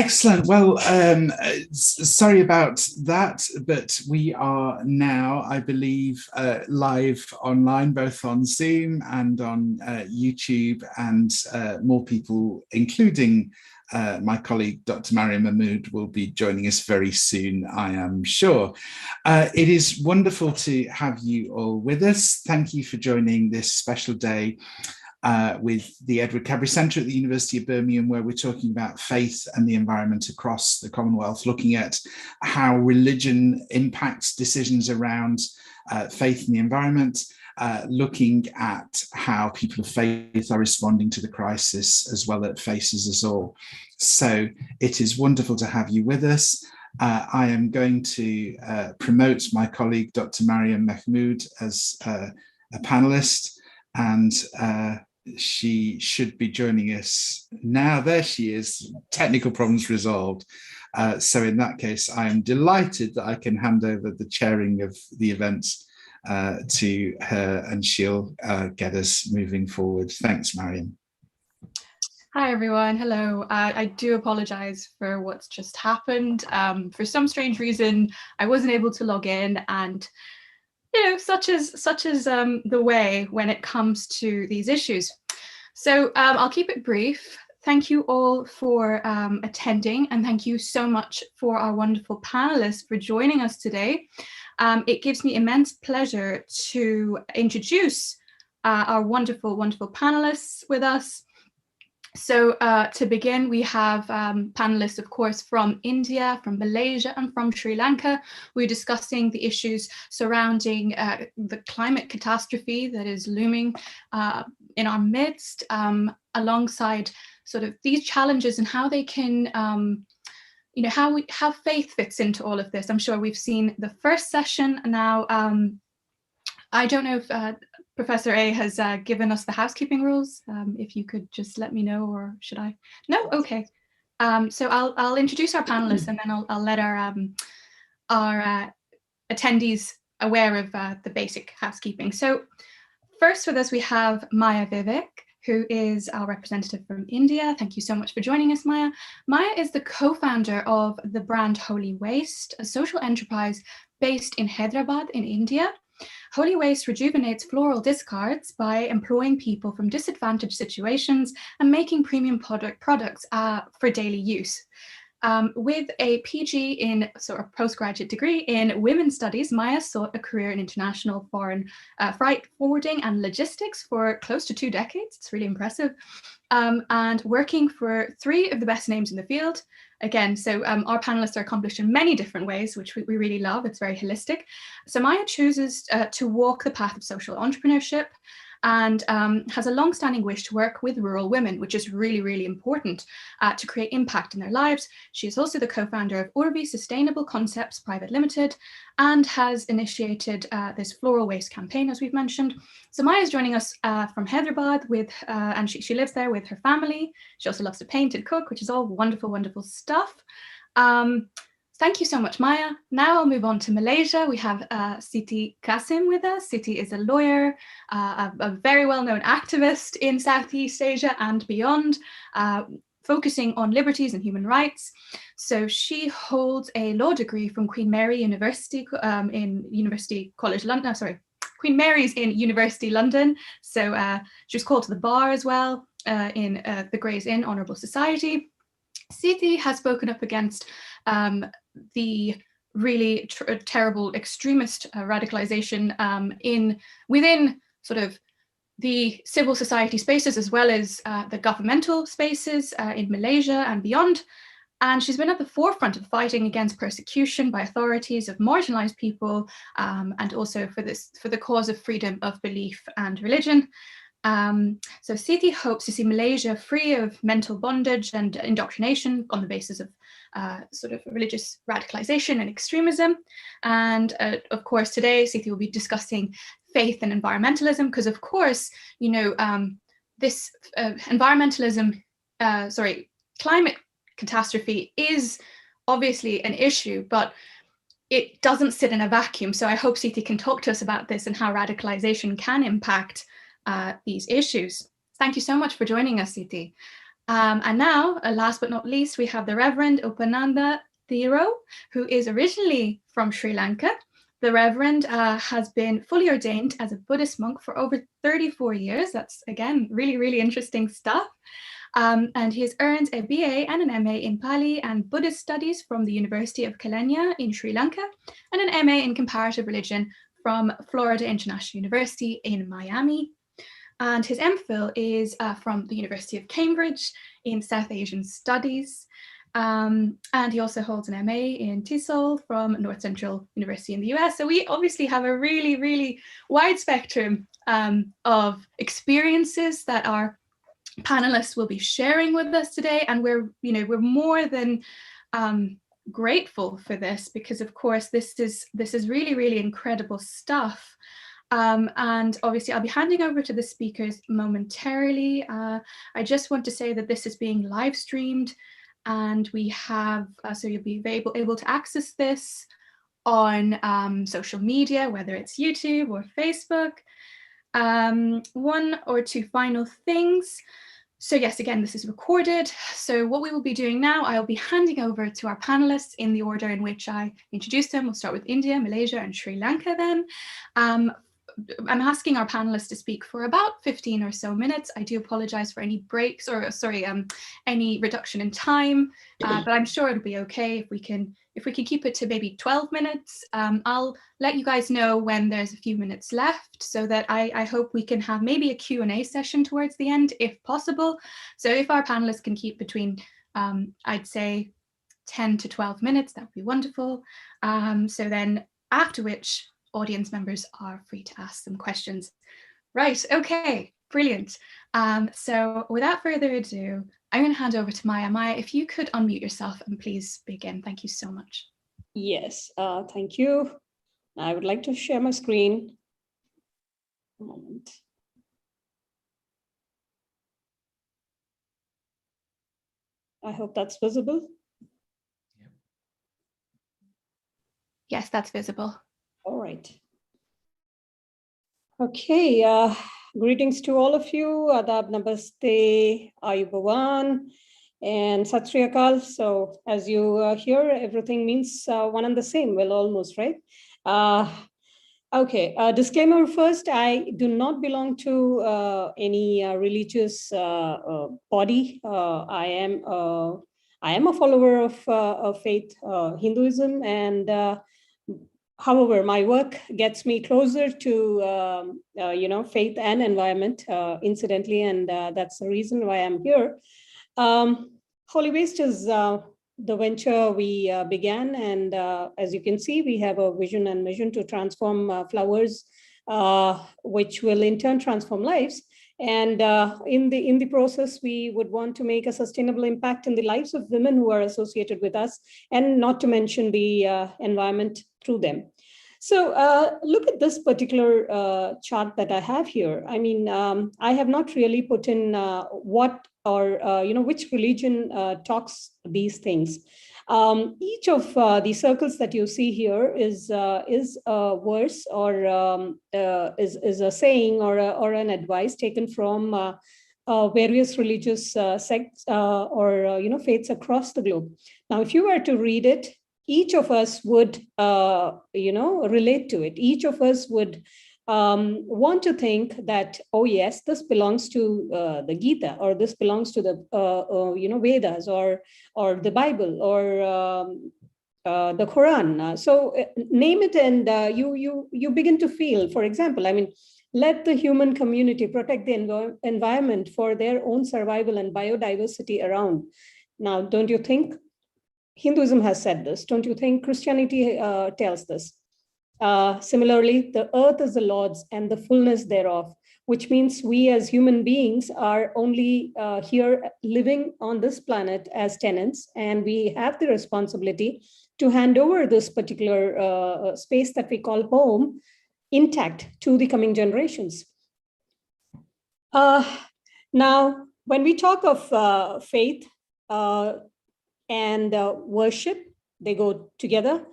Excellent. Well, sorry about that, but we are now, I believe, live online, both on Zoom and on YouTube, and more people, including my colleague, Dr. Mariam Mahmood, will be joining us very soon, I am sure. It is wonderful to have you all with us. Thank you for joining this special day with the Edward Cadbury Centre at the University of Birmingham, where we're talking about faith and the environment across the Commonwealth, looking at how religion impacts decisions around faith and the environment, looking at how people of faith are responding to the crisis as well that faces us all. So it is wonderful to have you with us. I am going to promote my colleague, Dr. Mariam Mahmood, as a panelist, and she should be joining us now. There she is, technical problems resolved. So in that case, I am delighted that I can hand over the chairing of the events to her, and she'll get us moving forward. Thanks, Mariam. Hi, everyone. Hello. I do apologize for what's just happened. For some strange reason, I wasn't able to log in, and such is the way when it comes to these issues. So I'll keep it brief. Thank you all for attending, and thank you so much for our wonderful panelists for joining us today. It gives me immense pleasure to introduce our wonderful panelists with us. So to begin, we have panelists, of course, from India, from Malaysia, and from Sri Lanka. We're discussing the issues surrounding the climate catastrophe that is looming in our midst, alongside sort of these challenges and how they can, how faith fits into all of this. I'm sure we've seen the first session now. I don't know if Professor A has given us the housekeeping rules. If you could just let me know, or should I? No, okay. So I'll introduce our panelists, and then I'll let our attendees aware of the basic housekeeping. So first with us, we have Maya Vivek, who is our representative from India. Thank you so much for joining us, Maya. Maya is the co-founder of the brand Holy Waste, a social enterprise based in Hyderabad in India. Holy Waste rejuvenates floral discards by employing people from disadvantaged situations and making premium products for daily use. With a PG in sort of postgraduate degree in women's studies, Maya sought a career in international foreign freight forwarding and logistics for close to 2 decades. It's really impressive. And working for 3 of the best names in the field. Again, so our panelists are accomplished in many different ways, which we really love. It's very holistic. So Maya chooses to walk the path of social entrepreneurship, and has a long-standing wish to work with rural women, which is really, really important to create impact in their lives. She is also the co-founder of Urbi Sustainable Concepts Private Limited, and has initiated this floral waste campaign, as we've mentioned. So Maya is joining us from Hyderabad and she lives there with her family. She also loves to paint and cook, which is all wonderful, wonderful stuff. Thank you so much, Maya. Now I'll move on to Malaysia. We have Siti Kasim with us. Siti is a lawyer, a very well-known activist in Southeast Asia and beyond, focusing on liberties and human rights. So she holds a law degree from Queen Mary University in University College London. Queen Mary's in University London. So she was called to the bar as well in the Gray's Inn Honourable Society. Siti has spoken up against the really terrible extremist radicalization within sort of the civil society spaces, as well as the governmental spaces in Malaysia and beyond. And she's been at the forefront of fighting against persecution by authorities of marginalized people, and also for the cause of freedom of belief and religion. So Siti hopes to see Malaysia free of mental bondage and indoctrination on the basis of sort of religious radicalization and extremism. And of course, today Siti will be discussing faith and environmentalism, because of course, this climate catastrophe is obviously an issue, but it doesn't sit in a vacuum. So I hope Siti can talk to us about this and how radicalization can impact these issues. Thank you so much for joining us, Siti. And now, last but not least, we have the Reverend Upananda Thero, who is originally from Sri Lanka. The Reverend has been fully ordained as a Buddhist monk for over 34 years. That's, again, really, really interesting stuff. And he has earned a BA and an MA in Pali and Buddhist Studies from the University of Kelaniya in Sri Lanka, and an MA in Comparative Religion from Florida International University in Miami. And his MPhil is from the University of Cambridge in South Asian Studies. And he also holds an MA in TESOL from North Central University in the US. So we obviously have a really, really wide spectrum of experiences that our panelists will be sharing with us today. And we're more than grateful for this, because of course this is really, really incredible stuff. And obviously I'll be handing over to the speakers momentarily. I just want to say that this is being live streamed, and we have, so you'll be able to access this on social media, whether it's YouTube or Facebook. One or two final things. So yes, again, this is recorded. So what we will be doing now, I'll be handing over to our panelists in the order in which I introduced them. We'll start with India, Malaysia, and Sri Lanka then. I'm asking our panelists to speak for about 15 or so minutes. I do apologize for any breaks or any reduction in time, but I'm sure it'll be okay if we can keep it to maybe 12 minutes. I'll let you guys know when there's a few minutes left, so that I hope we can have maybe a Q&A session towards the end if possible. So if our panelists can keep between, I'd say 10 to 12 minutes, that would be wonderful. So then after which, audience members are free to ask some questions. Right, okay, brilliant. So without further ado, I'm going to hand over to Maya. Maya, if you could unmute yourself and please begin. Thank you so much. Yes, thank you. I would like to share my screen. A moment. I hope that's visible. Yes, that's visible. All right. Okay, greetings to all of you. Adab, namaste, ayubowan, and Sat Sri Akal. So as you hear, everything means one and the same, well, almost, right? Okay, disclaimer first, I do not belong to any religious body. I am a follower of faith, Hinduism, and however, my work gets me closer to, faith and environment, incidentally, and that's the reason why I'm here. Holy Waste is the venture we began, and as you can see, we have a vision and mission to transform flowers, which will in turn transform lives. And in the process, we would want to make a sustainable impact in the lives of women who are associated with us, and not to mention the environment through them. So look at this particular chart that I have here. I mean, I have not really put in what or which religion talks these things. Each of the circles that you see here is a verse or is a saying or an advice taken from various religious sects or faiths across the globe. Now, if you were to read it, each of us would relate to it. Each of us would want to think that, oh yes, this belongs to the Gita, or this belongs to the Vedas, or the Bible, or the Quran. So name it, and you begin to feel. For example, I mean, let the human community protect the environment for their own survival and biodiversity around. Now, don't you think Hinduism has said this? Don't you think Christianity tells this? Similarly, the earth is the Lord's and the fullness thereof, which means we as human beings are only here living on this planet as tenants, and we have the responsibility to hand over this particular space that we call home intact to the coming generations. Now, when we talk of faith and worship, they go together.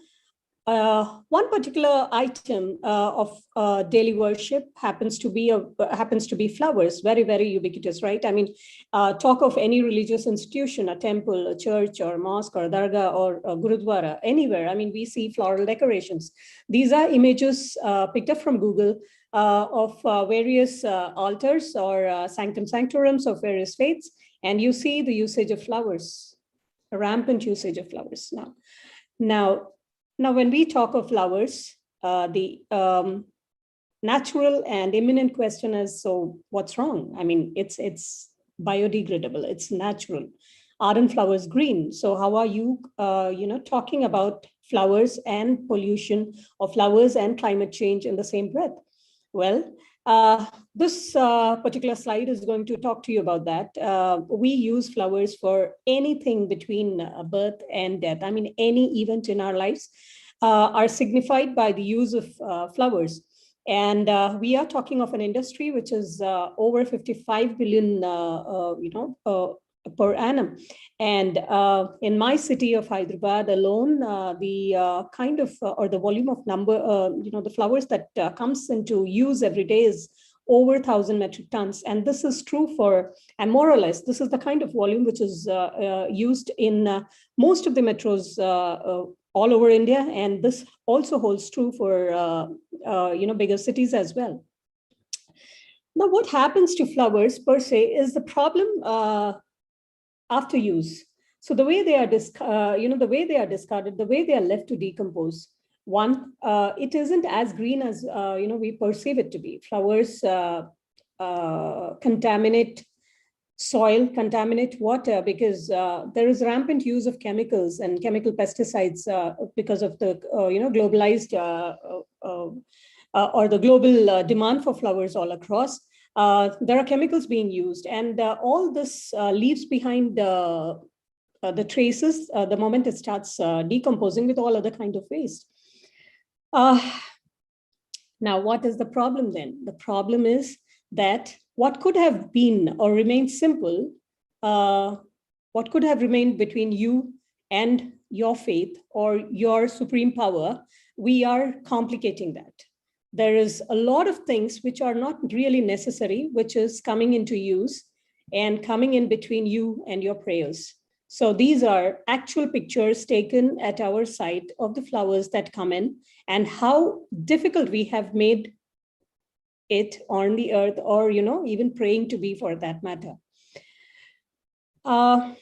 one particular item of daily worship happens to be flowers, very, very ubiquitous, right? I mean, talk of any religious institution, a temple, a church, or a mosque, or a dargah, or a gurudwara, anywhere. I mean, we see floral decorations. These are images picked up from Google of various altars or sanctorums of various faiths, and you see the usage of flowers, a rampant usage of flowers Now, when we talk of flowers, the natural and imminent question is, so what's wrong? I mean, it's biodegradable, it's natural. Aren't flowers green? So how are you, talking about flowers and pollution, or flowers and climate change in the same breath? Well, this particular slide is going to talk to you about that. We use flowers for anything between birth and death. I mean, any event in our lives are signified by the use of flowers. And we are talking of an industry which is over 55 billion, per annum. And in my city of Hyderabad alone, the kind of, or the volume of number, the flowers that comes into use every day is over 1,000 metric tons. And this is true for, and more or less, this is the kind of volume which is used in most of the metros all over India. And this also holds true for, bigger cities as well. Now, what happens to flowers per se is the problem after use. So the way they are discarded, the way they are left to decompose. One, it isn't as green as we perceive it to be. Flowers contaminate soil, contaminate water, because there is rampant use of chemicals and chemical pesticides because of the globalized or the global demand for flowers all across. There are chemicals being used, and all this leaves behind the traces the moment it starts decomposing with all other kind of waste. Now, what is the problem then? The problem is that what could have been or remained simple, what could have remained between you and your faith or your supreme power, we are complicating that. There is a lot of things which are not really necessary, which is coming into use and coming in between you and your prayers. So these are actual pictures taken at our site of the flowers that come in and how difficult we have made it on the earth, or even praying to be, for that matter. So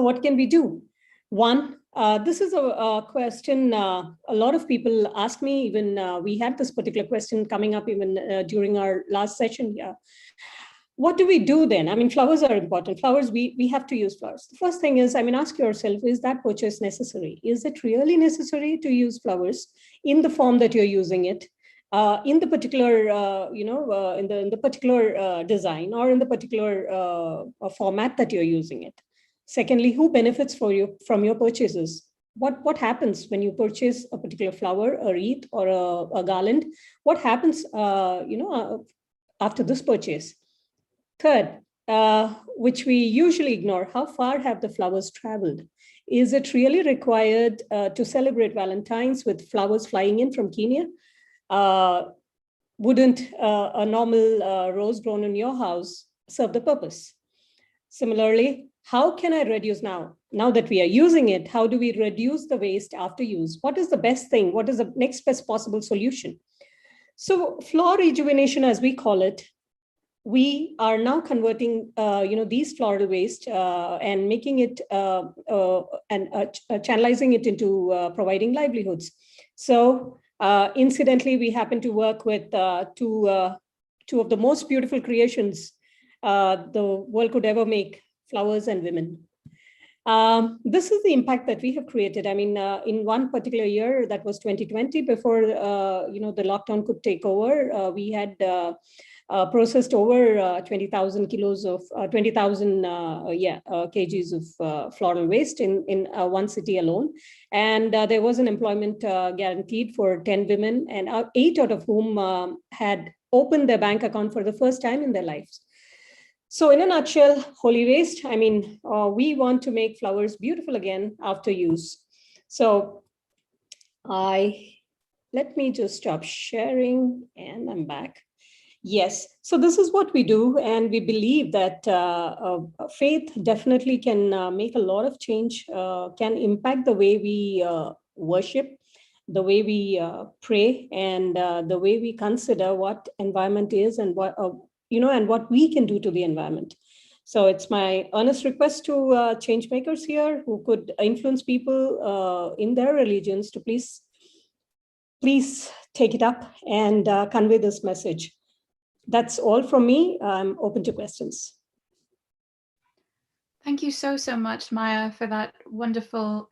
what can we do? One, this is a question a lot of people ask me. Even we had this particular question coming up even during our last session here. What do we do then? I mean, flowers are important. Flowers, we have to use flowers. The first thing is, ask yourself, is that purchase necessary? Is it really necessary to use flowers in the form that you're using it? In the particular, in the particular design, or in the particular format that you're using it. Secondly, who benefits from your purchases? What happens when you purchase a particular flower, a wreath, or a garland? What happens, after this purchase? Third, which we usually ignore, how far have the flowers traveled? Is it really required to celebrate Valentine's with flowers flying in from Kenya? Wouldn't a normal rose grown in your house serve the purpose? Similarly, how can I reduce now that we are using it? How do we reduce the waste after use? What is the best thing? What is the next best possible solution? So flower rejuvenation, as we call it, we are now converting these floral waste and making it channelizing it into providing livelihoods. So incidentally, we happen to work with two of the most beautiful creations the world could ever make, flowers and women. This is the impact that we have created. In one particular year, that was 2020, before the lockdown could take over, we had processed over 20,000 kilos of 20,000 kgs of floral waste in one city alone. And there was an employment guaranteed for 10 women, and 8 out of whom had opened their bank account for the first time in their lives. So in a nutshell, holy waste, we want to make flowers beautiful again after use. So Let me just stop sharing and I'm back. Yes, so this is what we do, and we believe that faith definitely can make a lot of change, can impact the way we worship, the way we pray, and the way we consider what environment is and what and what we can do to the environment. So it's my earnest request to change makers here who could influence people in their religions to please take it up and convey this message. That's all from me. I'm open to questions. Thank you so much, Maya, for that wonderful,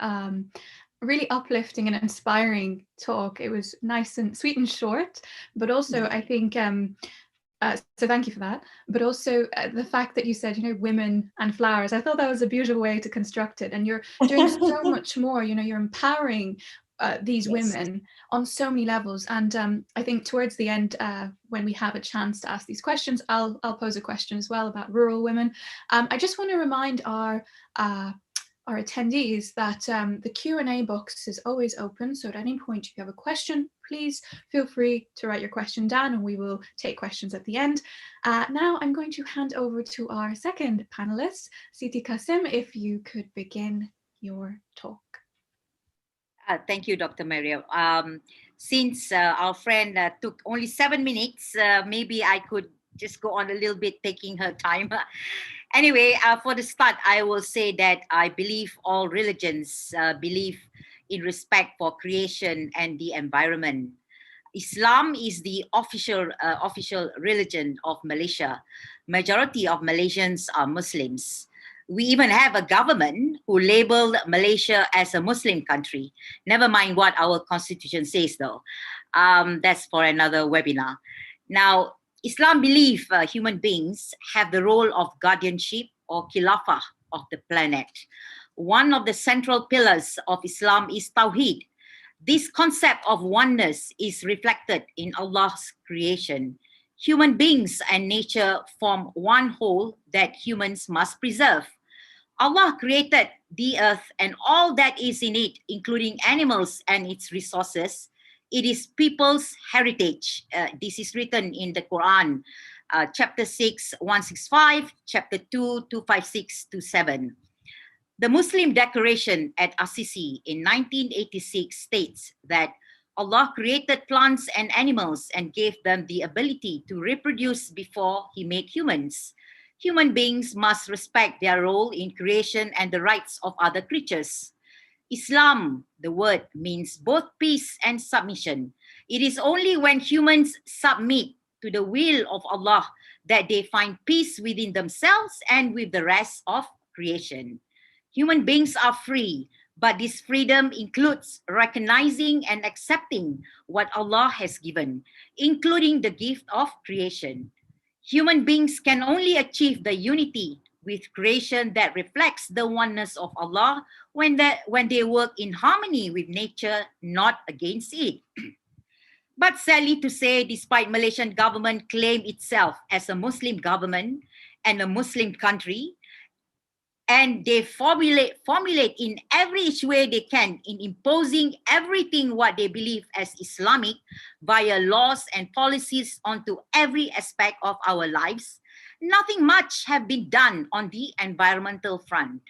really uplifting and inspiring talk. It was nice and sweet and short, but also I think, so thank you for that. But also the fact that you said, women and flowers, I thought that was a beautiful way to construct it. And you're doing so much more, you're empowering these women on so many levels. And I think towards the end, when we have a chance to ask these questions, I'll pose a question as well about rural women. I just want to remind our attendees that the Q&A box is always open. So at any point, if you have a question, please feel free to write your question down and we will take questions at the end. Now I'm going to hand over to our second panelist, Siti Kasim, if you could begin your talk. Thank you, Dr. Mariam. Since our friend took only 7 minutes, maybe I could just go on a little bit, taking her time. Anyway, for the start, I will say that I believe all religions believe in respect for creation and the environment. Islam is the official religion of Malaysia. Majority of Malaysians are Muslims. We even have a government who labeled Malaysia as a Muslim country. Never mind what our constitution says, though. That's for another webinar. Now, Islam believes human beings have the role of guardianship or khilafah of the planet. One of the central pillars of Islam is Tawheed. This concept of oneness is reflected in Allah's creation. Human beings and nature form one whole that humans must preserve. Allah created the earth and all that is in it, including animals and its resources. It is people's heritage. This is written in the Quran, chapter 6, 165, chapter 2, 256 to 7. The Muslim Declaration at Assisi in 1986 states that Allah created plants and animals and gave them the ability to reproduce before He made humans. Human beings must respect their role in creation and the rights of other creatures. Islam, the word, means both peace and submission. It is only when humans submit to the will of Allah that they find peace within themselves and with the rest of creation. Human beings are free, but this freedom includes recognizing and accepting what Allah has given, including the gift of creation. Human beings can only achieve the unity with creation that reflects the oneness of Allah when they work in harmony with nature, not against it. But sadly to say, despite Malaysian government claim itself as a Muslim government and a Muslim country, and they formulate in every way they can in imposing everything what they believe as Islamic via laws and policies onto every aspect of our lives, nothing much have been done on the environmental front.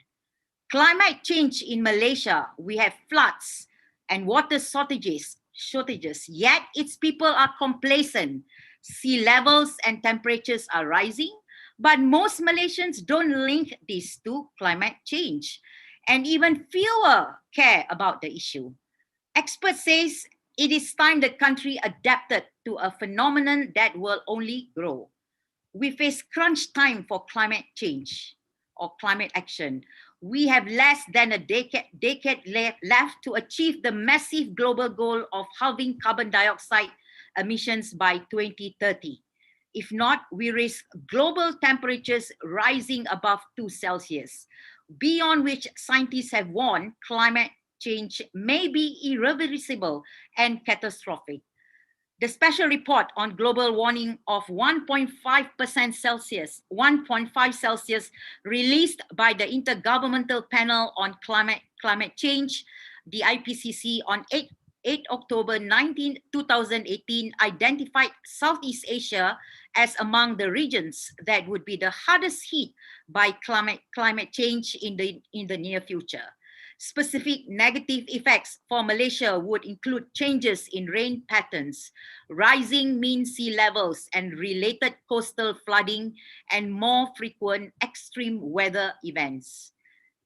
Climate change in Malaysia, we have floods and water shortages, yet its people are complacent. Sea levels and temperatures are rising, but most Malaysians don't link this to climate change, and even fewer care about the issue. Experts say it is time the country adapted to a phenomenon that will only grow. We face crunch time for climate change or climate action. We have less than a decade left to achieve the massive global goal of halving carbon dioxide emissions by 2030. If not, we risk global temperatures rising above 2 Celsius, beyond which scientists have warned climate change may be irreversible and catastrophic. The special report on global warming of 1.5 Celsius released by the Intergovernmental Panel on Climate Change, the IPCC, on 8 8 October 2018 identified Southeast Asia as among the regions that would be the hardest hit by climate change in the near future. Specific negative effects for Malaysia would include changes in rain patterns, rising mean sea levels and related coastal flooding, and more frequent extreme weather events.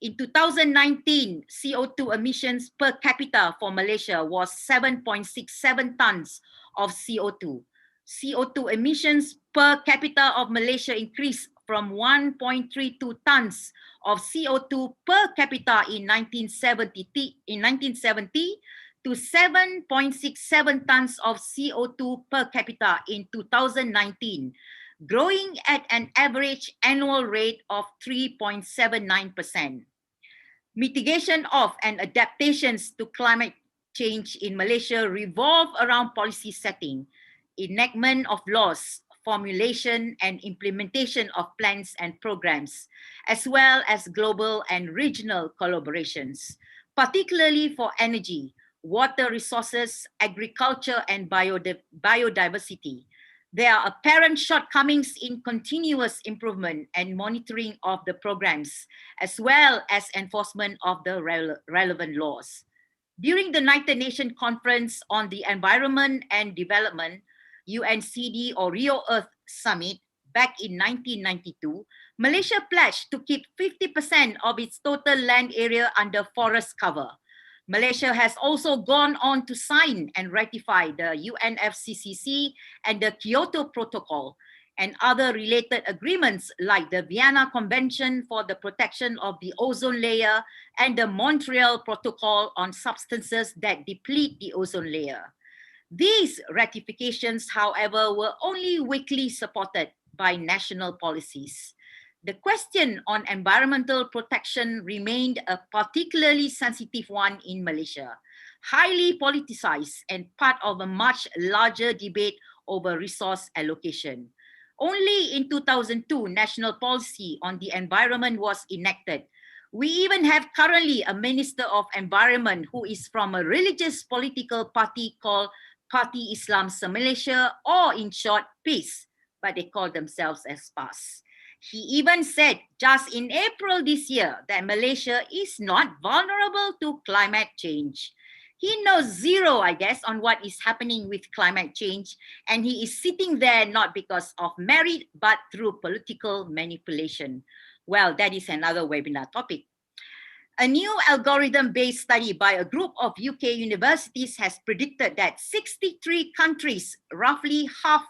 In 2019, CO2 emissions per capita for Malaysia was 7.67 tons of CO2. CO2 emissions per capita of Malaysia increased from 1.32 tons of CO2 per capita in 1970 to 7.67 tons of CO2 per capita in 2019, growing at an average annual rate of 3.79%. Mitigation of and adaptations to climate change in Malaysia revolve around policy setting, enactment of laws, formulation and implementation of plans and programs, as well as global and regional collaborations, particularly for energy, water resources, agriculture, and biodiversity. There are apparent shortcomings in continuous improvement and monitoring of the programs, as well as enforcement of the relevant laws. During the United Nations Conference on the Environment and Development, UNCD or Rio Earth Summit, back in 1992, Malaysia pledged to keep 50% of its total land area under forest cover. Malaysia has also gone on to sign and ratify the UNFCCC and the Kyoto Protocol and other related agreements like the Vienna Convention for the Protection of the Ozone Layer and the Montreal Protocol on Substances that Deplete the Ozone Layer. These ratifications, however, were only weakly supported by national policies. The question on environmental protection remained a particularly sensitive one in Malaysia, highly politicized and part of a much larger debate over resource allocation. Only in 2002, national policy on the environment was enacted. We even have currently a Minister of Environment who is from a religious political party called Parti Islam Se-Malaysia, or in short, PIS, but they call themselves as PAS. He even said just in April this year that Malaysia is not vulnerable to climate change. He knows zero, I guess, on what is happening with climate change, and he is sitting there not because of merit, but through political manipulation. Well, that is another webinar topic. A new algorithm-based study by a group of UK universities has predicted that 63 countries, roughly half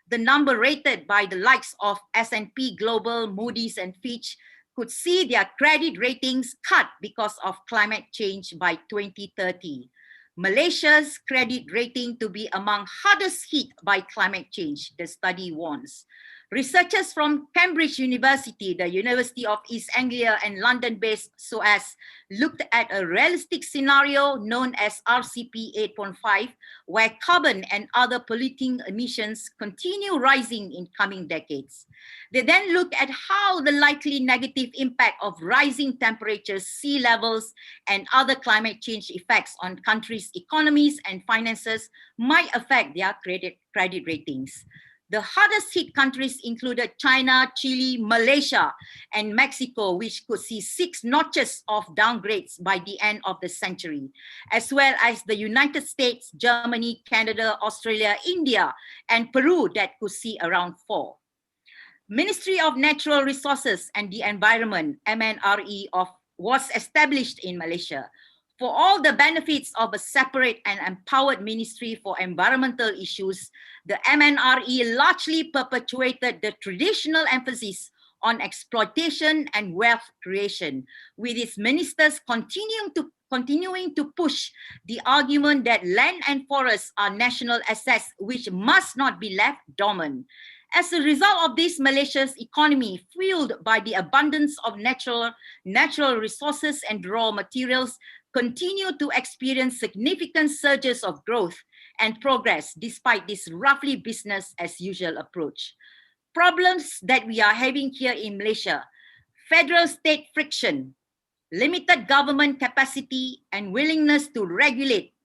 the number rated by the likes of S&P Global, Moody's, and Fitch, could see their credit ratings cut because of climate change by 2030. Malaysia's credit rating to be among hardest hit by climate change, the study warns. Researchers from Cambridge University, the University of East Anglia, and London-based SOAS looked at a realistic scenario known as RCP 8.5, where carbon and other polluting emissions continue rising in coming decades. They then looked at how the likely negative impact of rising temperatures, sea levels, and other climate change effects on countries' economies and finances might affect their credit ratings. The hardest hit countries included China, Chile, Malaysia, and Mexico, which could see 6 notches of downgrades by the end of the century, as well as the United States, Germany, Canada, Australia, India, and Peru that could see around 4. Ministry of Natural Resources and the Environment, MNRE, was established in Malaysia. For all the benefits of a separate and empowered ministry for environmental issues, the MNRE largely perpetuated the traditional emphasis on exploitation and wealth creation, with its ministers continuing to push the argument that land and forests are national assets which must not be left dormant. As a result of this, Malaysia's economy, fueled by the abundance of natural resources and raw materials, continue to experience significant surges of growth and progress despite this roughly business as usual approach. Problems that we are having here in Malaysia: federal-state friction, limited government capacity and willingness to regulate,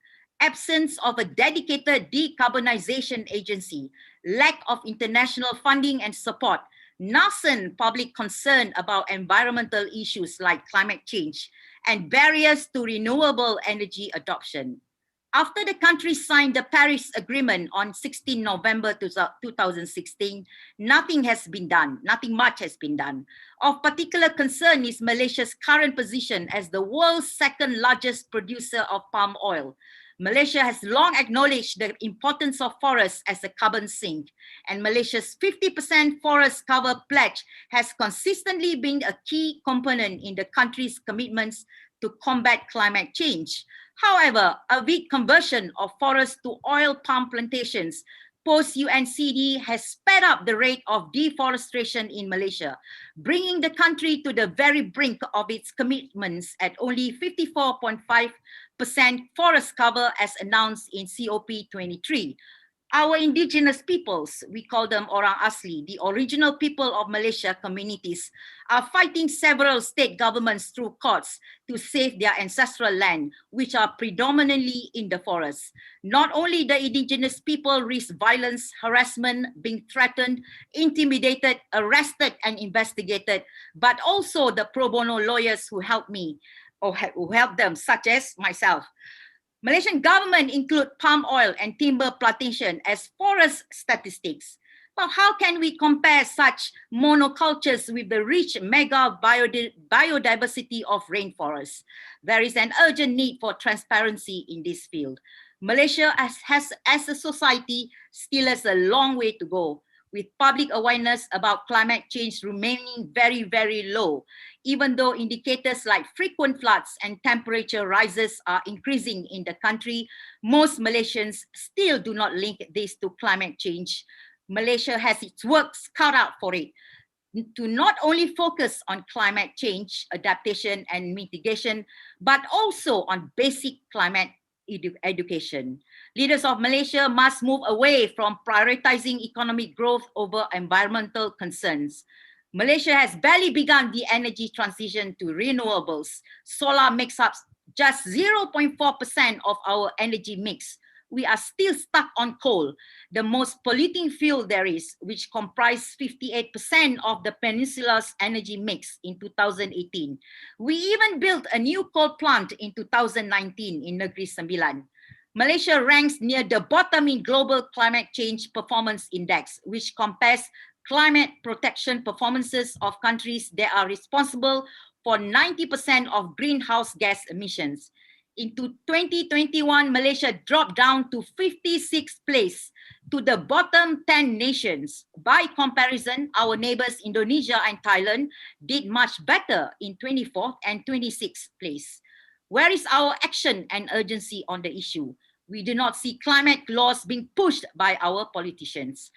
absence of a dedicated decarbonization agency, lack of international funding and support, nascent public concern about environmental issues like climate change, and barriers to renewable energy adoption. After the country signed the Paris Agreement on 16 November 2016, nothing has been done, nothing much has been done. Of particular concern is Malaysia's current position as the world's second largest producer of palm oil. Malaysia has long acknowledged the importance of forests as a carbon sink, and Malaysia's 50% forest cover pledge has consistently been a key component in the country's commitments to combat climate change. However, a weak conversion of forests to oil palm plantations post-UNCD has sped up the rate of deforestation in Malaysia, bringing the country to the very brink of its commitments at only 54.5% forest cover as announced in COP23. Our indigenous peoples, we call them Orang Asli, the original people of Malaysia communities, are fighting several state governments through courts to save their ancestral land, which are predominantly in the forests. Not only the indigenous people risk violence, harassment, being threatened, intimidated, arrested, and investigated, but also the pro bono lawyers who help me or who help them, such as myself. Malaysian government include palm oil and timber plantation as forest statistics. But how can we compare such monocultures with the rich mega biodiversity of rainforests? There is an urgent need for transparency in this field. Malaysia as a society still has a long way to go, with public awareness about climate change remaining very, very low, even though indicators like frequent floods and temperature rises are increasing in the country. Most Malaysians still do not link this to climate change. Malaysia has its work cut out for it to not only focus on climate change, adaptation and mitigation, but also on basic climate education. Leaders of Malaysia must move away from prioritizing economic growth over environmental concerns. Malaysia has barely begun the energy transition to renewables. Solar makes up just 0.4% of our energy mix. We are still stuck on coal, the most polluting fuel there is, which comprised 58% of the peninsula's energy mix in 2018. We even built a new coal plant in 2019 in Negeri Sembilan. Malaysia ranks near the bottom in Global Climate Change Performance Index, which compares climate protection performances of countries that are responsible for 90% of greenhouse gas emissions. In 2021, Malaysia dropped down to 56th place to the bottom 10 nations. By comparison, our neighbors Indonesia and Thailand did much better in 24th and 26th place. Where is our action and urgency on the issue? We do not see climate laws being pushed by our politicians.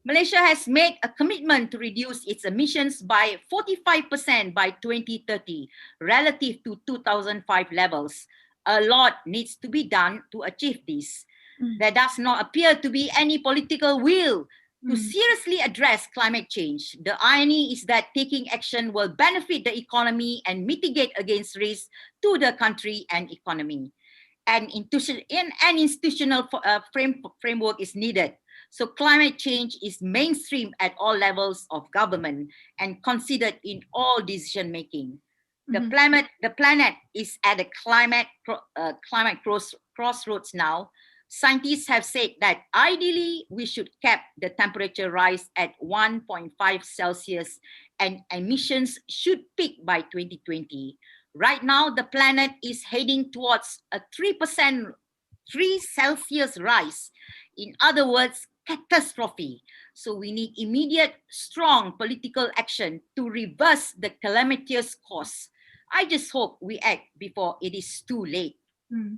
Malaysia has made a commitment to reduce its emissions by 45% by 2030 relative to 2005 levels. A lot needs to be done to achieve this. There does not appear to be any political will to seriously address climate change. The irony is that taking action will benefit the economy and mitigate against risks to the country and economy. An institutional framework is needed. So climate change is mainstream at all levels of government and considered in all decision making. The planet is at a climate crossroads now. Scientists have said that ideally we should cap the temperature rise at 1.5 Celsius and emissions should peak by 2020. Right now, the planet is heading towards a 3 Celsius rise. In other words, catastrophe. So we need immediate, strong political action to reverse the calamitous course. I just hope we act before it is too late.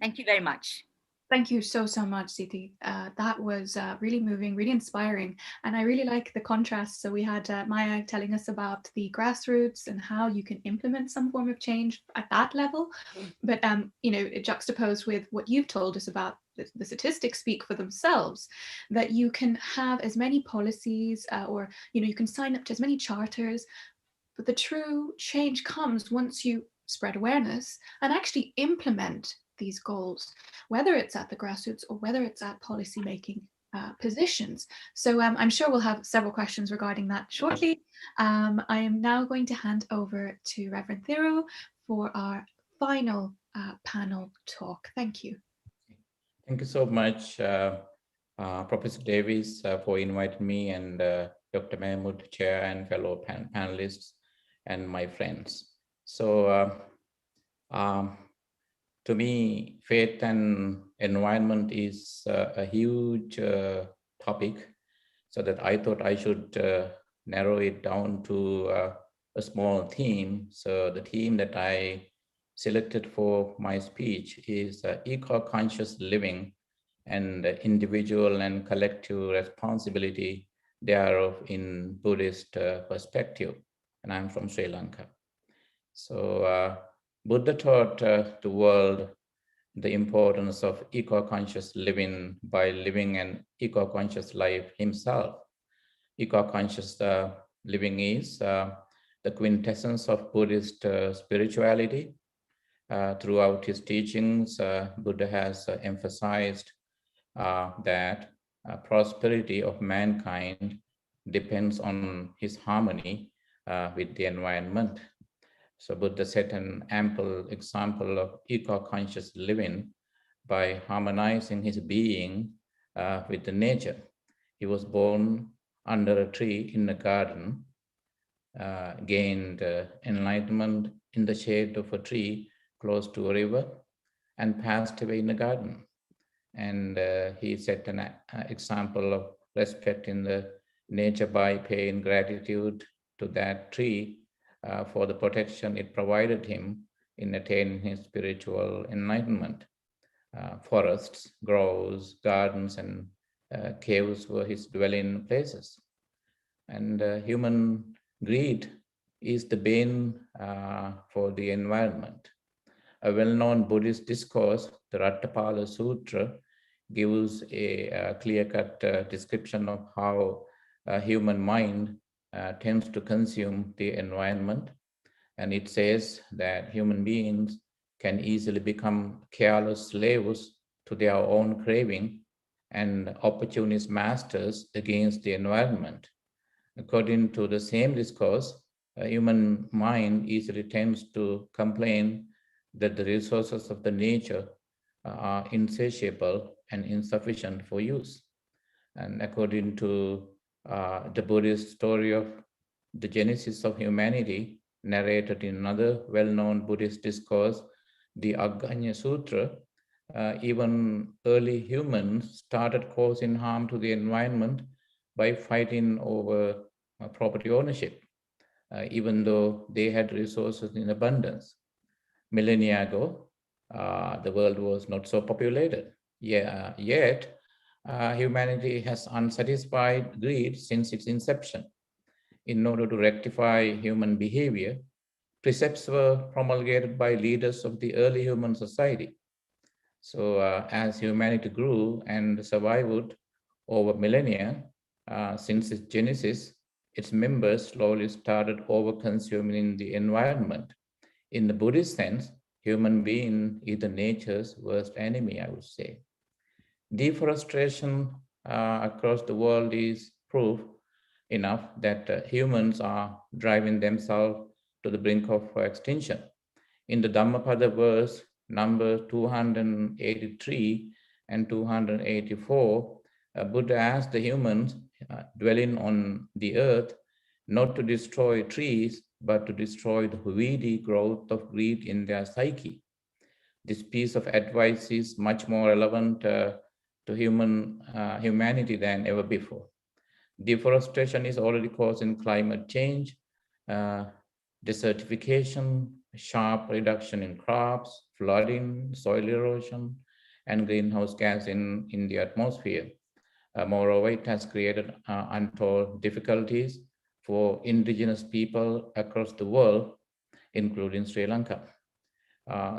Thank you very much. Thank you so much, Siti. That was really moving, really inspiring. And I really like the contrast. So we had Maya telling us about the grassroots and how you can implement some form of change at that level. But, juxtaposed with what you've told us about the statistics speak for themselves, that you can have as many policies or, you can sign up to as many charters, but the true change comes once you spread awareness and actually implement these goals, whether it's at the grassroots or whether it's at policy making positions. So I'm sure we'll have several questions regarding that shortly. I am now going to hand over to Reverend Thero for our final panel talk. Thank you. Thank you so much, Professor Davis, for inviting me, and Dr. Mahmood, chair and fellow panelists, and my friends. So to me, faith and environment is a huge topic, so that I thought I should narrow it down to a small theme. So the theme that I selected for my speech is eco-conscious living and individual and collective responsibility thereof in Buddhist perspective. And I'm from Sri Lanka. So Buddha taught the world the importance of eco-conscious living by living an eco-conscious life himself. Eco-conscious living is the quintessence of Buddhist spirituality. Throughout his teachings, Buddha has emphasized that prosperity of mankind depends on his harmony with the environment. So Buddha set an ample example of eco-conscious living by harmonizing his being with the nature. He was born under a tree in a garden, gained enlightenment in the shade of a tree close to a river, and passed away in the garden. And he set an example of respect in the nature by paying gratitude to that tree for the protection it provided him in attaining his spiritual enlightenment. Forests, groves, gardens, and caves were his dwelling places. And human greed is the bane for the environment. A well-known Buddhist discourse, the Rattapala Sutra, gives a clear-cut description of how human mind tends to consume the environment. And it says that human beings can easily become careless slaves to their own craving and opportunist masters against the environment. According to the same discourse, a human mind easily tends to complain that the resources of the nature are insatiable and insufficient for use. And according to the Buddhist story of the genesis of humanity, narrated in another well-known Buddhist discourse, the Aggañña Sutra, even early humans started causing harm to the environment by fighting over property ownership, even though they had resources in abundance. Millennia ago, the world was not so populated. Yet, humanity has unsatisfied greed since its inception. In order to rectify human behavior, precepts were promulgated by leaders of the early human society. So as humanity grew and survived over millennia, since its genesis, its members slowly started over-consuming the environment. In the Buddhist sense, human being is the nature's worst enemy, I would say. Deforestation across the world is proof enough that humans are driving themselves to the brink of extinction. In the Dhammapada verse number 283 and 284, Buddha asked the humans dwelling on the earth not to destroy trees, but to destroy the weedy growth of greed in their psyche. This piece of advice is much more relevant to humanity than ever before. Deforestation is already causing climate change, desertification, sharp reduction in crops, flooding, soil erosion, and greenhouse gas in the atmosphere. Moreover, it has created untold difficulties for indigenous people across the world, including Sri Lanka.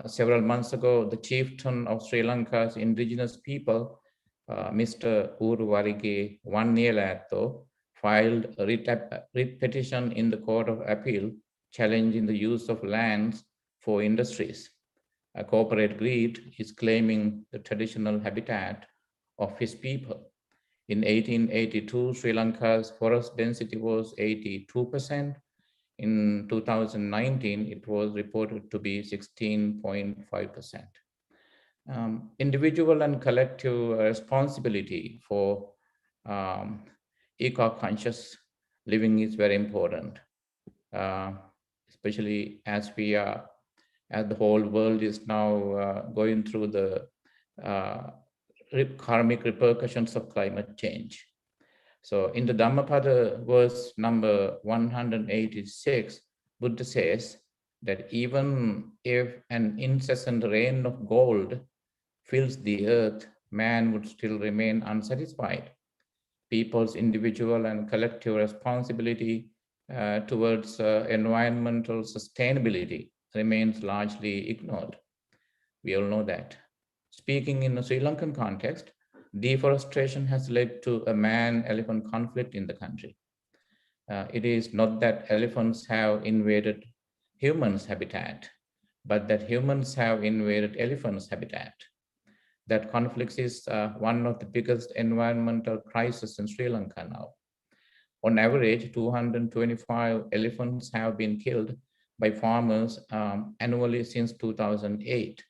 Several months ago, the chieftain of Sri Lanka's indigenous people, Mr. Uru Warige Wanniyalatho, filed a writ petition in the Court of Appeal challenging the use of lands for industries. corporate greed is claiming the traditional habitat of his people. In 1882, Sri Lanka's forest density was 82%. In 2019, it was reported to be 16.5%. Individual and collective responsibility for eco-conscious living is very important, especially as the whole world is now going through the karmic repercussions of climate change. So in the Dhammapada verse number 186, Buddha says that even if an incessant rain of gold fills the earth, man would still remain unsatisfied. People's individual and collective responsibility towards environmental sustainability remains largely ignored. We all know that. Speaking in a Sri Lankan context, deforestation has led to a man-elephant conflict in the country. It is not that elephants have invaded humans' habitat, but that humans have invaded elephants' habitat. That conflict is one of the biggest environmental crises in Sri Lanka now. On average, 225 elephants have been killed by farmers annually since 2008.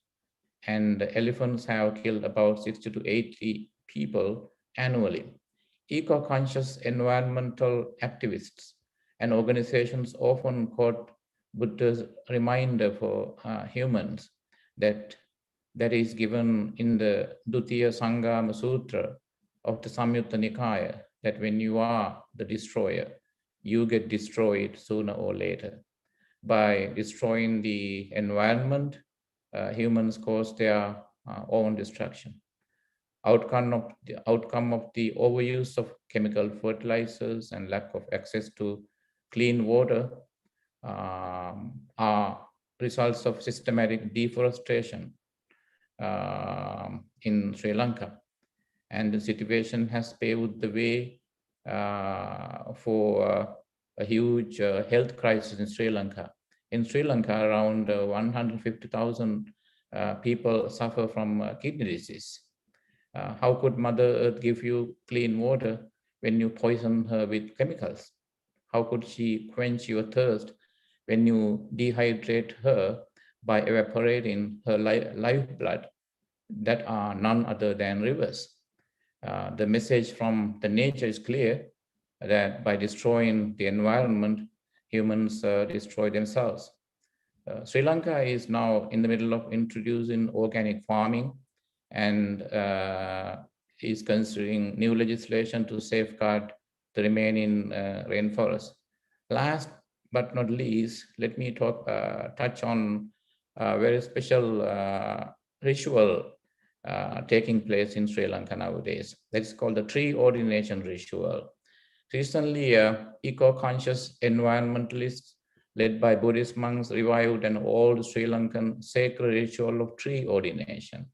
And elephants have killed about 60 to 80 people annually. Eco-conscious environmental activists and organizations often quote Buddha's reminder for humans that is given in the Dutiya Sangama Sutra of the Samyutta Nikaya, that when you are the destroyer, you get destroyed sooner or later. By destroying the environment, humans cause their own destruction. Outcome of the overuse of chemical fertilizers and lack of access to clean water are results of systematic deforestation in Sri Lanka. And the situation has paved the way for a huge health crisis in Sri Lanka. In Sri Lanka, around 150,000 people suffer from kidney disease. How could Mother Earth give you clean water when you poison her with chemicals? How could she quench your thirst when you dehydrate her by evaporating her lifeblood that are none other than rivers? The message from the nature is clear, that by destroying the environment, humans destroy themselves. Sri Lanka is now in the middle of introducing organic farming and is considering new legislation to safeguard the remaining rainforest. Last but not least, let me touch on a very special ritual taking place in Sri Lanka nowadays. That is called the tree ordination ritual. Recently, eco-conscious environmentalists led by Buddhist monks revived an old Sri Lankan sacred ritual of tree ordination.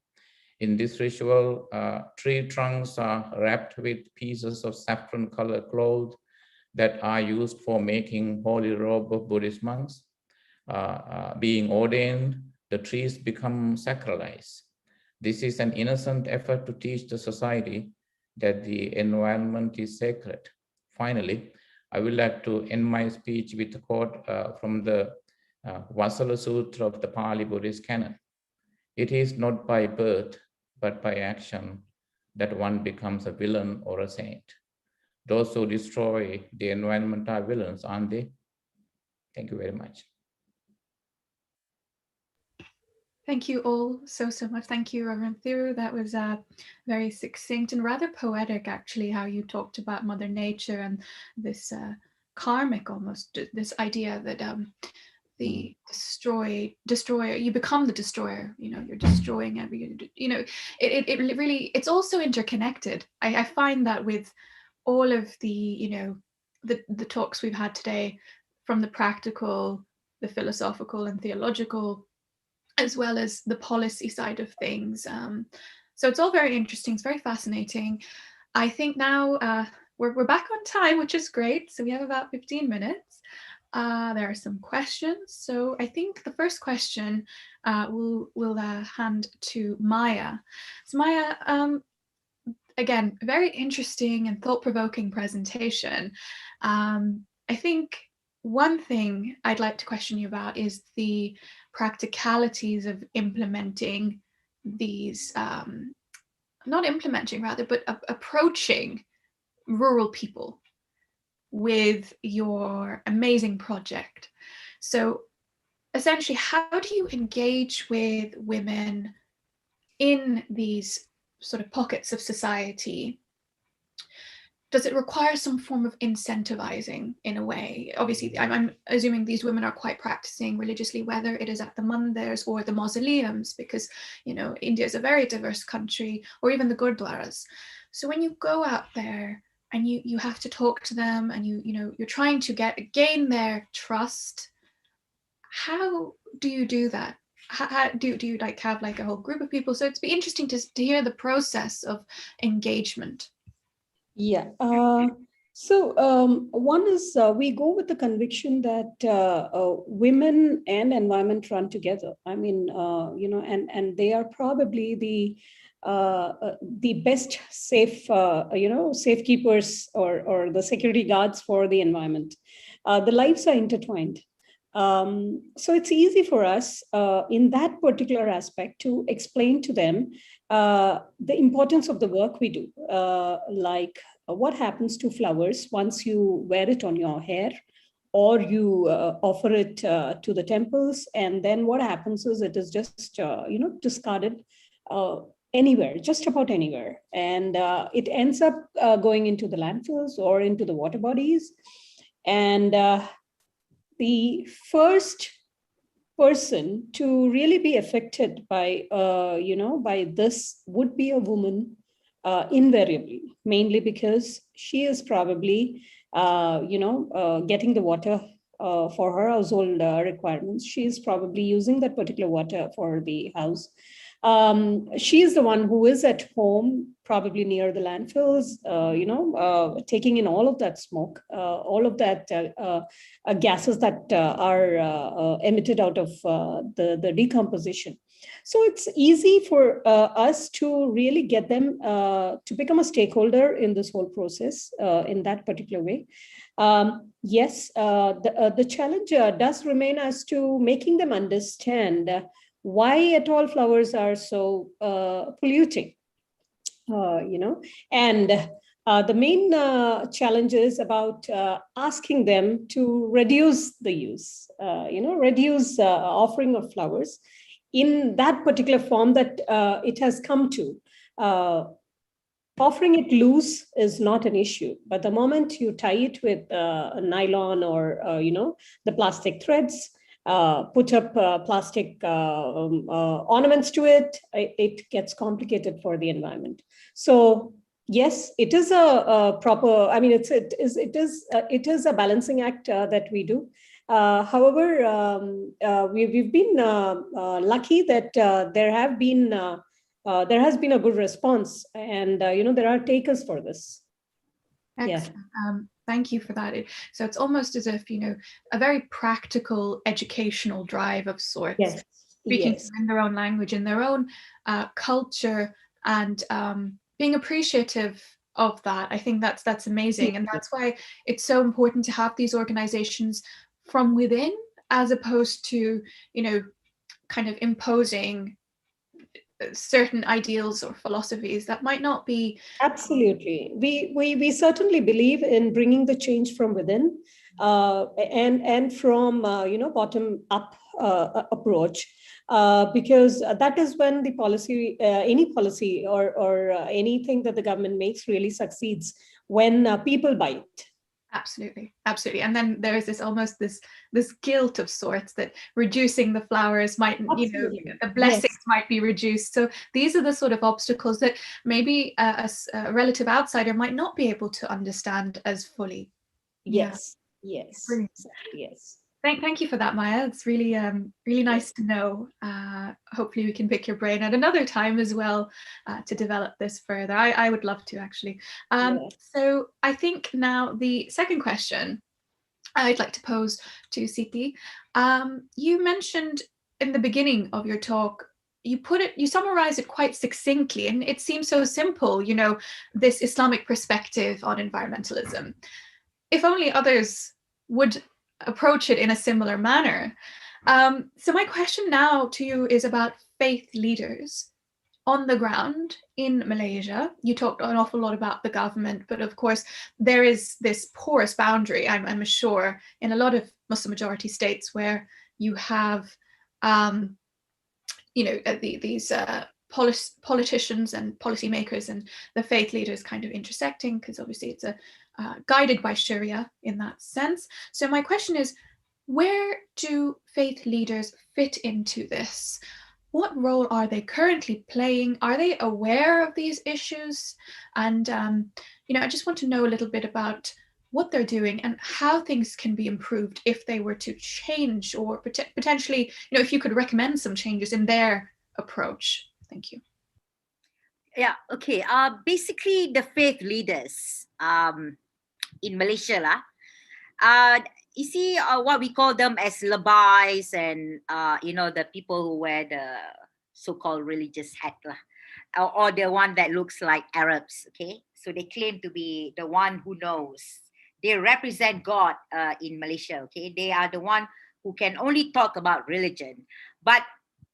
In this ritual, tree trunks are wrapped with pieces of saffron-colored cloth that are used for making holy robe of Buddhist monks. Being ordained, the trees become sacralized. This is an innocent effort to teach the society that the environment is sacred. Finally, I would like to end my speech with a quote from the Vasala Sutra of the Pali Buddhist canon. It is not by birth, but by action that one becomes a villain or a saint. Those who destroy the environment are villains, aren't they? Thank you very much. Thank you all so much. Thank you, Reverend Thiru. That was very succinct and rather poetic, actually, how you talked about Mother Nature and this karmic, almost, this idea that the destroyer, you become the destroyer, you're destroying it really, it's also interconnected. I find that with all of the, the talks we've had today, from the practical, the philosophical and theological, as well as the policy side of things. So it's all very interesting. It's very fascinating. I think now we're back on time, which is great. So we have about 15 minutes. there are some questions. So I think the first question we'll hand to Maya. So Maya, again, very interesting and thought-provoking presentation. I think one thing I'd like to question you about is the practicalities of implementing these, not implementing rather, but approaching rural people with your amazing project. So essentially, how do you engage with women in these sort of pockets of society? Does it require some form of incentivizing in a way? Obviously, I'm assuming these women are quite practicing religiously, whether it is at the mandirs or the mausoleums, because, you know, India is a very diverse country, or even the gurdwaras. So when you go out there and you have to talk to them, and you're trying to gain their trust, how do you do that? How do you like have like a whole group of people? So it'd be interesting to hear the process of engagement. Yeah. So one is we go with the conviction that women and environment run together. I mean, and they are probably the best safekeepers or the security guards for the environment. The lives are intertwined. So it's easy for us in that particular aspect to explain to them the importance of the work we do, like what happens to flowers once you wear it on your hair, or you offer it to the temples, and then what happens is it is just discarded anywhere, just about anywhere, and it ends up going into the landfills or into the water bodies. And the first person to really be affected by by this would be a woman, invariably, mainly because she is probably getting the water for her household requirements. She is probably using that particular water for the house. She is the one who is at home, probably near the landfills, taking in all of that smoke, all of that gases that are emitted out of the decomposition. So it's easy for us to really get them to become a stakeholder in this whole process in that particular way. Yes, the challenge does remain as to making them understand why at all flowers are so polluting, and the main challenge is about asking them to reduce the use, reduce offering of flowers in that particular form that it has come to. Offering it loose is not an issue, but the moment you tie it with nylon or the plastic threads, put up plastic ornaments to it, it gets complicated for the environment. So yes, it is a proper, I mean, it is a balancing act that we do. However, we've been lucky that there has been a good response, and there are takers for this. Excellent. Yeah. Thank you for that. So it's almost as if, a very practical educational drive of sorts, yes. Speaking yes. in their own language, in their own culture, and being appreciative of that. I think that's amazing. And that's why it's so important to have these organizations from within, as opposed to, kind of imposing certain ideals or philosophies that might not be. Absolutely. We certainly believe in bringing the change from within, and from bottom up approach, because that is when the policy, any policy or anything that the government makes really succeeds, when people buy it. Absolutely. And then there's this guilt of sorts that reducing the flowers might, the blessings might be reduced. So these are the sort of obstacles that maybe a relative outsider might not be able to understand as fully. Yes. Thank you for that, Maya. It's really really nice to know. Hopefully we can pick your brain at another time as well to develop this further. I would love to, actually. So I think now the second question I'd like to pose to Siti. You mentioned in the beginning of your talk, you summarize it quite succinctly, and it seems so simple, you know, this Islamic perspective on environmentalism. If only others would approach it in a similar manner. So my question now to you is about faith leaders on the ground in Malaysia. You talked an awful lot about the government, but of course there is this porous boundary, I'm sure, in a lot of Muslim majority states where you have, you know, these politicians and policymakers and the faith leaders kind of intersecting, because obviously it's guided by Sharia in that sense. So my question is, where do faith leaders fit into this? What role are they currently playing? Are they aware of these issues? And, you know, I just want to know a little bit about what they're doing and how things can be improved if they were to change, or potentially, you know, if you could recommend some changes in their approach. Thank you. Yeah, okay. Basically, the faith leaders in Malaysia, you see what we call them as labais, and you know, the people who wear the so-called religious hat, or the one that looks like Arabs. Okay, so they claim to be the one who knows. They represent God in Malaysia. Okay, they are the one who can only talk about religion, but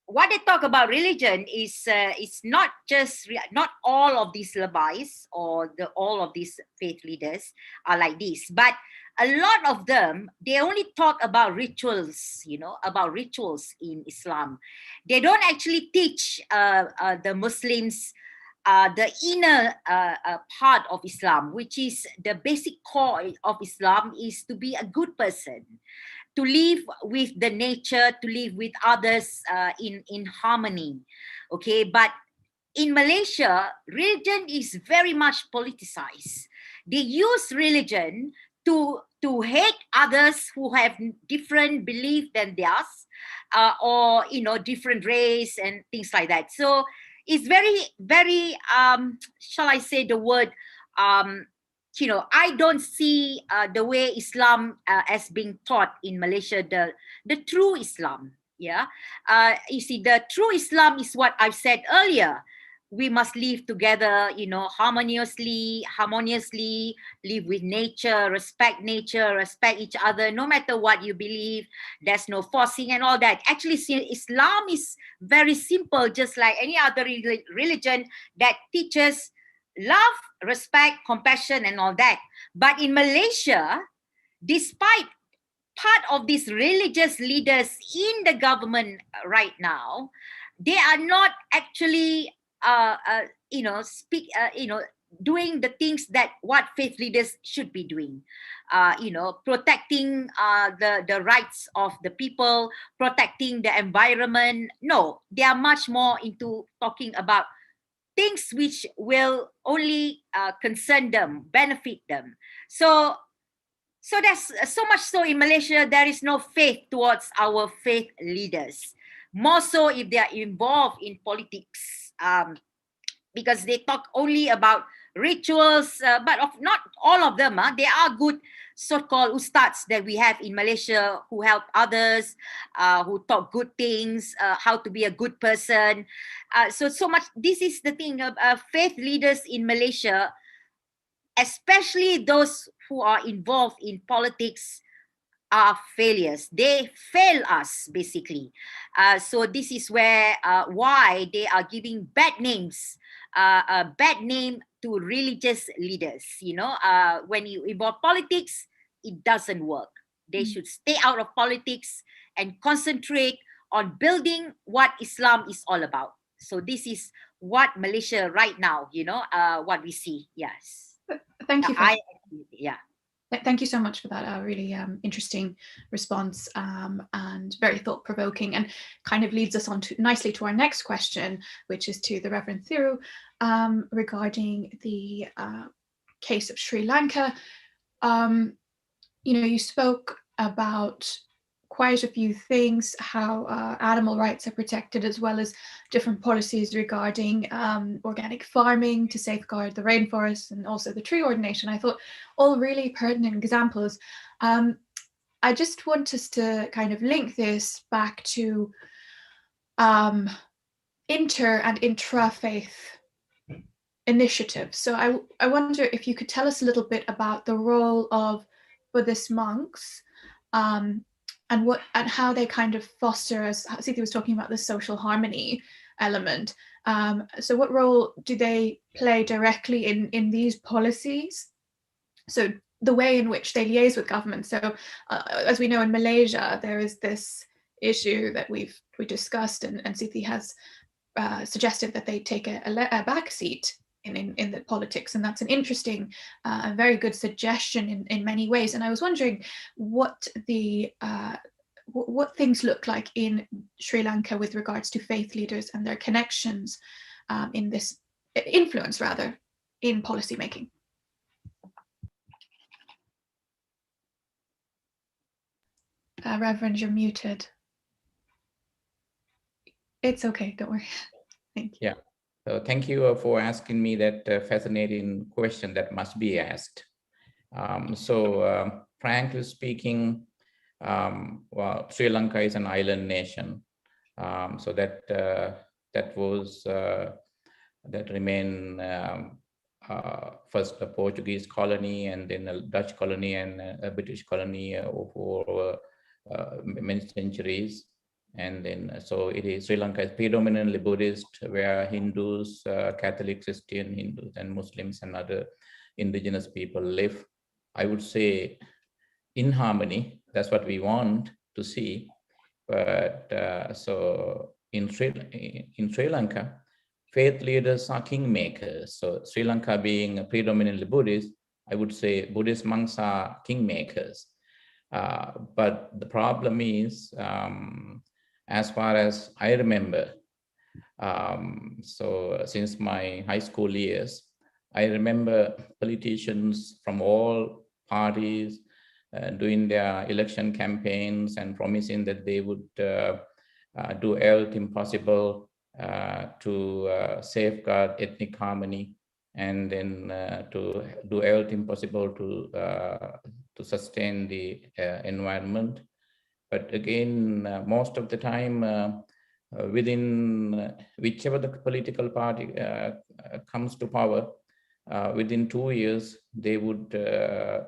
what they talk about religion is it's not just not all of these labais or all of these faith leaders are like this, but a lot of them, they only talk about rituals, you know, about rituals in Islam. They don't actually teach the Muslims the inner part of Islam, which is the basic core of Islam, is to be a good person, to live with the nature, to live with others in harmony. Okay, but in Malaysia, religion is very much politicized. They use religion to hate others who have different belief than theirs, or, you know, different race and things like that. So it's very, very, shall I say the word, you know, I don't see the way Islam as being taught in Malaysia, the true Islam. Yeah, you see, the true Islam is what I've said earlier. We must live together, you know, harmoniously, live with nature, respect each other, no matter what you believe. There's no forcing and all that. Actually, Islam is very simple, just like any other religion that teaches love, respect, compassion, and all that. But in Malaysia, despite part of these religious leaders in the government right now, they are not actually, you know, doing the things that what faith leaders should be doing. You know, protecting the rights of the people, protecting the environment. No, they are much more into talking about things which will only concern them, benefit them. So that's so much so in Malaysia, there is no faith towards our faith leaders. More so if they are involved in politics, because they talk only about rituals, but not all of them. They are good so-called ustads that we have in Malaysia who help others, who talk good things, how to be a good person. So much. This is the thing of faith leaders in Malaysia, especially those who are involved in politics, are failures. They fail us, basically. So this is where why they are giving bad names, a bad name to religious leaders. You know, when you involve politics, it doesn't work. They should stay out of politics and concentrate on building what Islam is all about. So this is what Malaysia right now, you know, what we see. Yes. Thank you. Yeah. Thank you so much for that really interesting response, and very thought-provoking, and kind of leads us on nicely to our next question, which is to the Reverend Thiru, regarding the case of Sri Lanka. You know, you spoke about quite a few things, how animal rights are protected, as well as different policies regarding organic farming to safeguard the rainforest, and also the tree ordination. I thought all really pertinent examples. I just want us to kind of link this back to inter and intra-faith initiatives. So I wonder if you could tell us a little bit about the role of Buddhist monks, and how they kind of foster, as Sithi was talking about, the social harmony element. So what role do they play directly in these policies? So the way in which they liaise with government. So as we know, in Malaysia, there is this issue that we discussed, and Sithi has suggested that they take a back seat in the politics, and that's an interesting, a very good suggestion in many ways. And I was wondering what things look like in Sri Lanka with regards to faith leaders and their connections in this influence, rather, in policy making. Reverend, you're muted. It's okay, don't worry. Thank you. Yeah. So thank you for asking me that fascinating question that must be asked. Frankly speaking, well, Sri Lanka is an island nation. So that remained first a Portuguese colony, and then a Dutch colony, and a British colony for many centuries. And then, so Sri Lanka is predominantly Buddhist, where Hindus, Catholic, Christian, Hindus, and Muslims and other indigenous people live, I would say, in harmony. That's what we want to see. But so in Sri Lanka, faith leaders are kingmakers. So Sri Lanka being predominantly Buddhist, I would say Buddhist monks are kingmakers. But the problem is, as far as I remember, so since my high school years, I remember politicians from all parties doing their election campaigns and promising that they would do everything possible to safeguard ethnic harmony, and then to do everything possible to sustain the environment. But again, most of the time, within whichever the political party comes to power, within 2 years, they would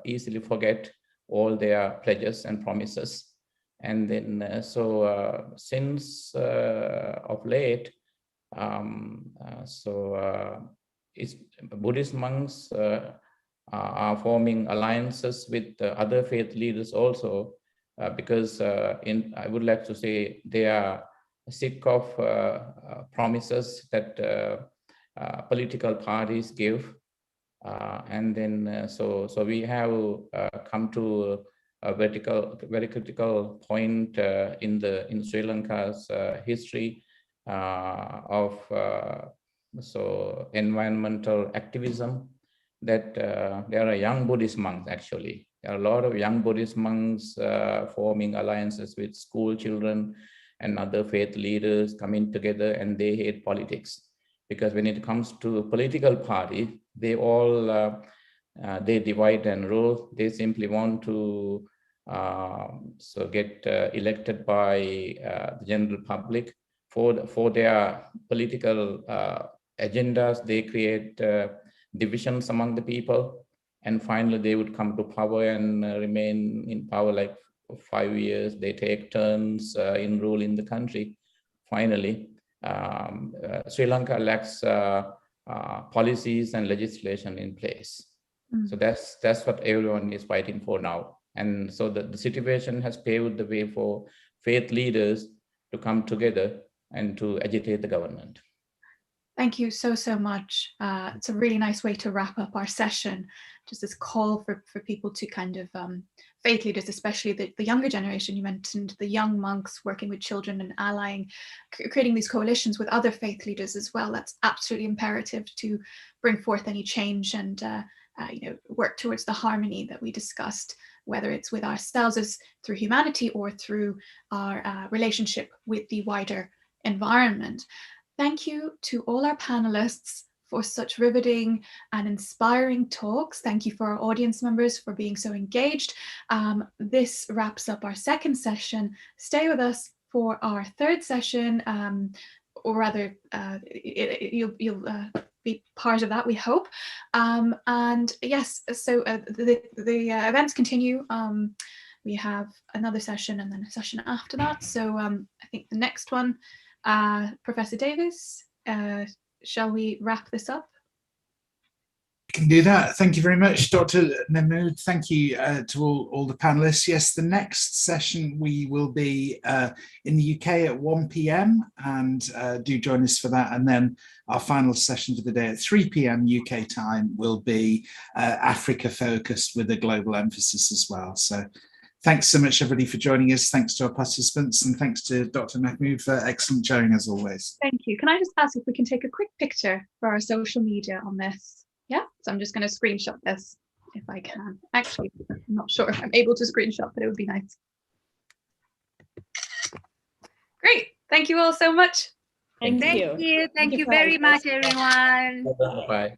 easily forget all their pledges and promises. And then, since of late, Buddhist monks are forming alliances with other faith leaders also, because I would like to say they are sick of promises that political parties give, and then so we have come to a very critical point in Sri Lanka's history of environmental activism, that there are young Buddhist monks. Actually, there are a lot of young Buddhist monks forming alliances with school children and other faith leaders coming together, and they hate politics, because when it comes to political party, they all they divide and rule. They simply want to get elected by the general public for their political agendas. They create divisions among the people, and finally they would come to power and remain in power like 5 years. They take turns in ruling the country. Finally, Sri Lanka lacks policies and legislation in place. So that's what everyone is fighting for now. And so the situation has paved the way for faith leaders to come together and to agitate the government. Thank you so much. It's a really nice way to wrap up our session. Just this call for people to kind of, faith leaders, especially the younger generation. You mentioned the young monks working with children and allying, creating these coalitions with other faith leaders as well. That's absolutely imperative to bring forth any change and work towards the harmony that we discussed, whether it's with ourselves as through humanity or through our relationship with the wider environment. Thank you to all our panelists for such riveting and inspiring talks. Thank you for our audience members for being so engaged. This wraps up our second session. Stay with us for our third session, or rather, you'll be part of that, we hope. And yes, so the events continue. We have another session and then a session after that. So I think the next one, Professor Davis, shall we wrap this up? Can do that. Thank you very much, Dr. Mahmood. Thank you to all the panelists. Yes, the next session we will be in the UK at 1 p.m. and do join us for that. And then our final session for the day at 3 p.m. UK time will be Africa focused with a global emphasis as well. So thanks so much, everybody, for joining us. Thanks to our participants, and thanks to Dr. Mahmood for excellent showing as always. Thank you. Can I just ask if we can take a quick picture for our social media on this? Yeah, so I'm just going to screenshot this if I can. Actually, I'm not sure if I'm able to screenshot, but it would be nice. Great. Thank you all so much. Thank you. Thank you very much, everyone. Bye.